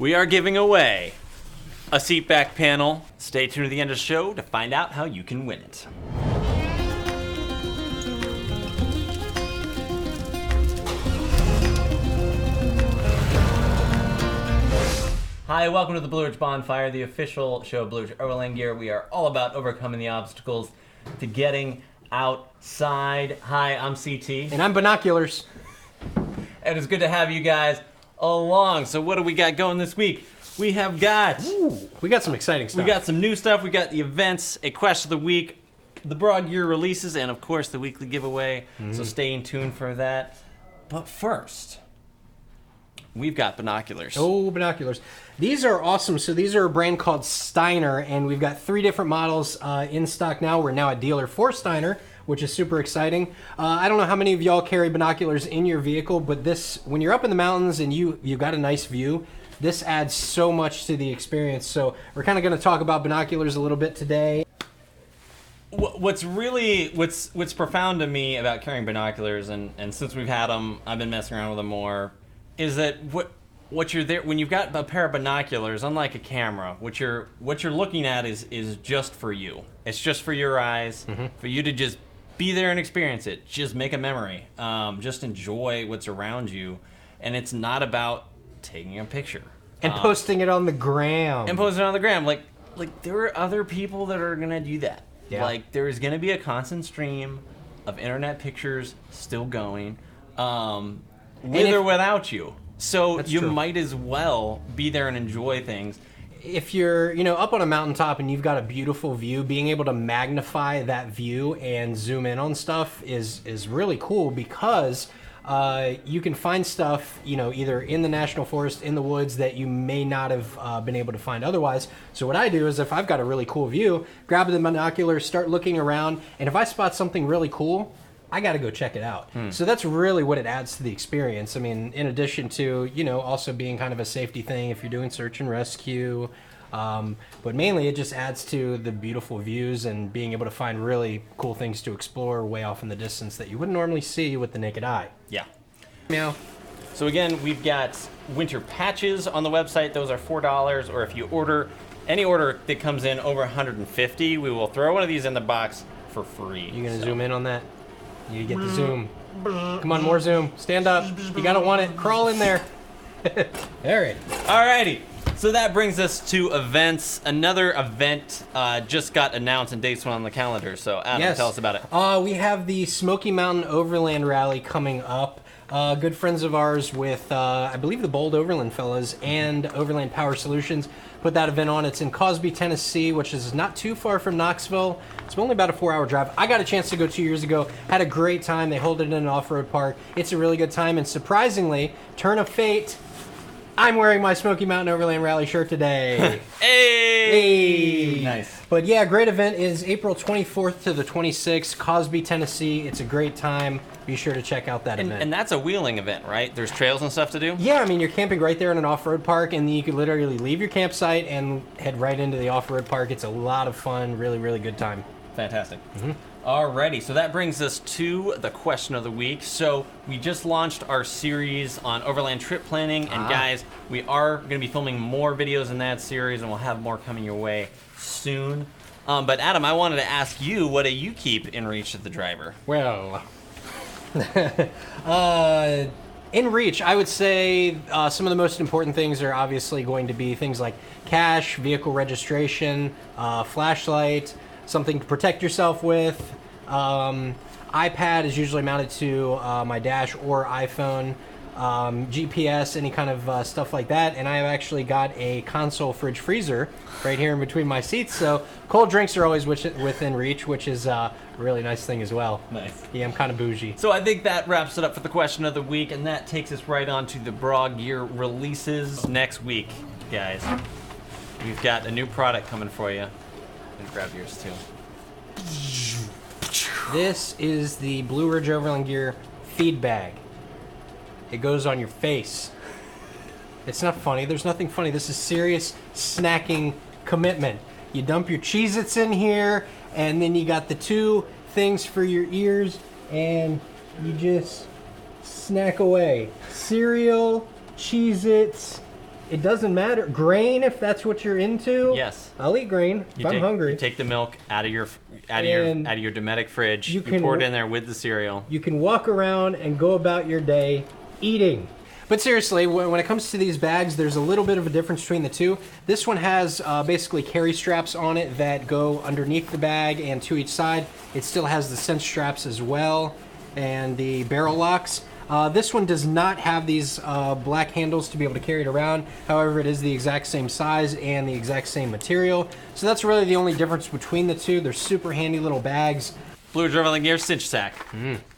we are giving away a seat back panel. Stay tuned to the end of the show to find out how you can win it. Hi, welcome to the Blue Ridge Bonfire, the official show of Blue Ridge Overland Gear. We are all about overcoming the obstacles to getting outside. Hi, I'm CT. And I'm Binoculars. And it's good to have you guys along. So what do we got going this week? We have got... We got some exciting stuff. We got some new stuff. We got the events, a question of the week, the broad gear releases, and of course the weekly giveaway. So stay tuned for that. But first, we've got binoculars. Oh, binoculars. These are awesome. So these are a brand called Steiner, and we've got 3 different models in stock now. We're now a dealer for Steiner, which is super exciting. I don't know how many of y'all carry binoculars in your vehicle, but this, when you're up in the mountains and you got a nice view, this adds so much to the experience. So we're kind of going to talk about binoculars a little bit today. What's profound to me about carrying binoculars, and since we've had them, I've been messing around with them more, is that what you're there when you've got a pair of binoculars, unlike a camera, what you're looking at is just for you. It's just for your eyes, for you to just be there and experience it. Just make a memory. Just enjoy what's around you, and it's not about taking a picture and posting it on the gram. Like there are other people that are gonna do that. Yeah. Like there is gonna be a constant stream of internet pictures still going, with or without you. So you might as well be there and enjoy things. If you're, up on a mountaintop and you've got a beautiful view, being able to magnify that view and zoom in on stuff is really cool, because you can find stuff, either in the national forest, in the woods, that you may not have been able to find otherwise. So what I do is, if I've got a really cool view, grab the binoculars, start looking around, and if I spot something really cool, I got to go check it out. So that's really what it adds to the experience. I mean, in addition to, also being kind of a safety thing if you're doing search and rescue. But mainly it just adds to the beautiful views and being able to find really cool things to explore way off in the distance that you wouldn't normally see with the naked eye. Yeah. Meow. So again, we've got winter patches on the website. Those are $4, or if you any order that comes in over $150, we will throw one of these in the box for free. You gonna zoom in on that? You get the zoom. Come on, more zoom. Stand up. You gotta want it. Crawl in there. Alright. Alrighty. So that brings us to events. Another event just got announced and dates went on the calendar. So Adam, tell us about it. We have the Smoky Mountain Overland Rally coming up. Good friends of ours with, I believe, the Bold Overland fellas and Overland Power Solutions put that event on. It's in Cosby, Tennessee, which is not too far from Knoxville. It's only about a 4-hour drive. I got a chance to go 2 years ago. Had a great time. They hold it in an off-road park. It's a really good time. And surprisingly, turn of fate, I'm wearing my Smoky Mountain Overland Rally shirt today. Hey! Nice. But yeah, great event is April 24th to the 26th, Cosby, Tennessee. It's a great time. Be sure to check out that event. And that's a wheeling event, right? There's trails and stuff to do? Yeah, I mean, you're camping right there in an off-road park, and you could literally leave your campsite and head right into the off-road park. It's a lot of fun, really, really good time. Fantastic. Alrighty, so that brings us to the question of the week. So we just launched our series on overland trip planning, and guys, we are going to be filming more videos in that series, and we'll have more coming your way soon. But Adam, I wanted to ask you, what do you keep in reach of the driver? Well, in reach, I would say some of the most important things are obviously going to be things like cash, vehicle registration, flashlight, something to protect yourself with. iPad is usually mounted to my dash or iPhone. GPS, any kind of stuff like that. And I've actually got a console fridge freezer right here in between my seats. So cold drinks are always within reach, which is a really nice thing as well. Nice. Yeah, I'm kind of bougie. So I think that wraps it up for the question of the week, and that takes us right on to the broad gear releases next week, guys. We've got a new product coming for you. And grab yours too. This is the Blue Ridge Overland Gear feed bag. It goes on your face. It's not funny. There's nothing funny. This is serious snacking commitment. You dump your Cheez-Its in here, and then you got the 2 things for your ears, and you just snack away. Cereal, Cheez-Its, It doesn't matter. Grain, if that's what you're into. Yes. I'll eat grain if I'm hungry. You take the milk out of your Dometic fridge. You pour it in there with the cereal. You can walk around and go about your day eating. But seriously, when it comes to these bags, there's a little bit of a difference between the two. This one has basically carry straps on it that go underneath the bag and to each side. It still has the cinch straps as well and the barrel locks. This one does not have these black handles to be able to carry it around. However, it is the exact same size and the exact same material. So that's really the only difference between the two. They're super handy little bags. Blue Ridge Overland Gear Cinch Sack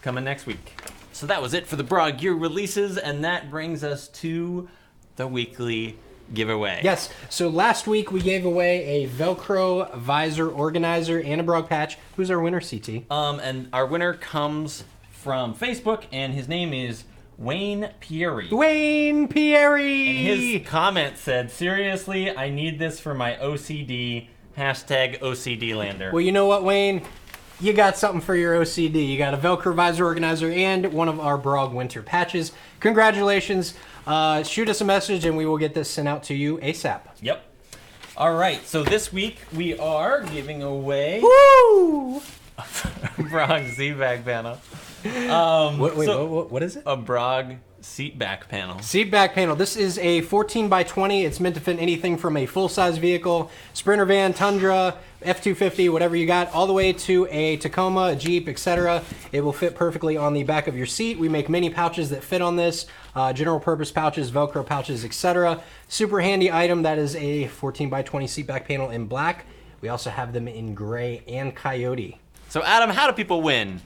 coming next week. So that was it for the Broad Gear releases, and that brings us to the weekly giveaway. Yes, so last week we gave away a Velcro visor organizer and a Brog patch. Who's our winner, CT? And our winner comes from Facebook, and his name is Wayne Pieri. Wayne Pieri! And his comment said, seriously, I need this for my OCD, hashtag OCD lander. Well, you know what, Wayne? You got something for your OCD. You got a Velcro visor organizer and one of our Brog winter patches. Congratulations. Shoot us a message and we will get this sent out to you ASAP. Yep. All right, so this week we are giving away Woo! Brog seat back panel. What is it? A Brog seat back panel. Seat back panel. This is a 14 by 20. It's meant to fit anything from a full-size vehicle, Sprinter van, Tundra, F-250, whatever you got, all the way to a Tacoma, a Jeep, etc. It will fit perfectly on the back of your seat. We make many pouches that fit on this, general purpose pouches, Velcro pouches, etc. Super handy item. That is a 14 by 20 seat back panel in black. We also have them in gray and coyote. So Adam, how do people win?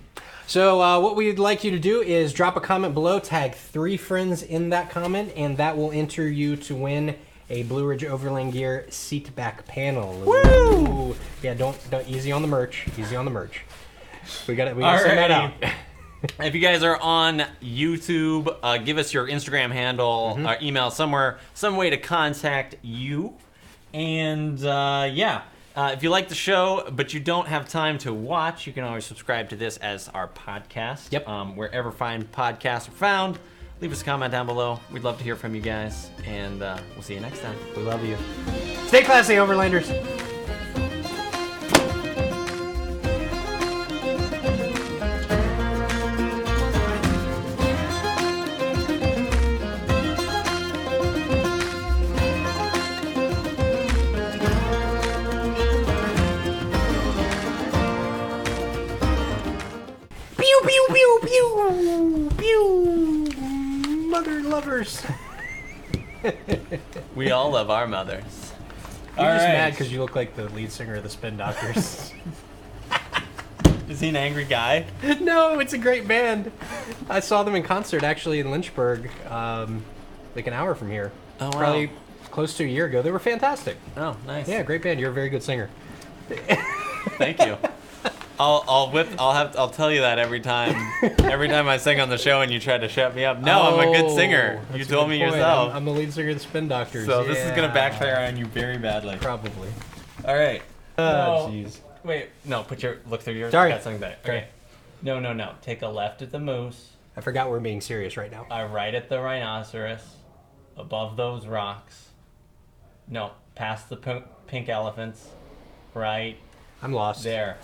So what we'd like you to do is drop a comment below, tag 3 friends in that comment, and that will enter you to win a Blue Ridge Overland Gear seat back panel. Woo! Yeah, don't easy on the merch. Easy on the merch. We got to send that out. If you guys are on YouTube, give us your Instagram handle, or email somewhere, some way to contact you. And yeah. If you like the show, but you don't have time to watch, you can always subscribe to this as our podcast. Yep. Wherever fine podcasts are found, leave us a comment down below. We'd love to hear from you guys, and we'll see you next time. We love you. Stay classy, Overlanders. Pew, pew, pew, pew, pew. Mother lovers. We all love our mothers. You're just mad because you look like the lead singer of the Spin Doctors. Is he an angry guy? No, it's a great band. I saw them in concert actually in Lynchburg, like an hour from here. Oh, wow. Probably close to a year ago. They were fantastic. Oh, nice. Yeah, great band. You're a very good singer. Thank you. I'll tell you that every time I sing on the show and you try to shut me up. No, I'm a good singer. You told me yourself. I'm the lead singer of the Spin Doctors. So this is gonna backfire on you very badly. Probably. All right. Oh, jeez. Wait, no. Look through yours. Sorry. I got something better. Okay. No. Take a left at the moose. I forgot we're being serious right now. Right at the rhinoceros. Above those rocks. No, past the pink elephants. Right I'm lost. there.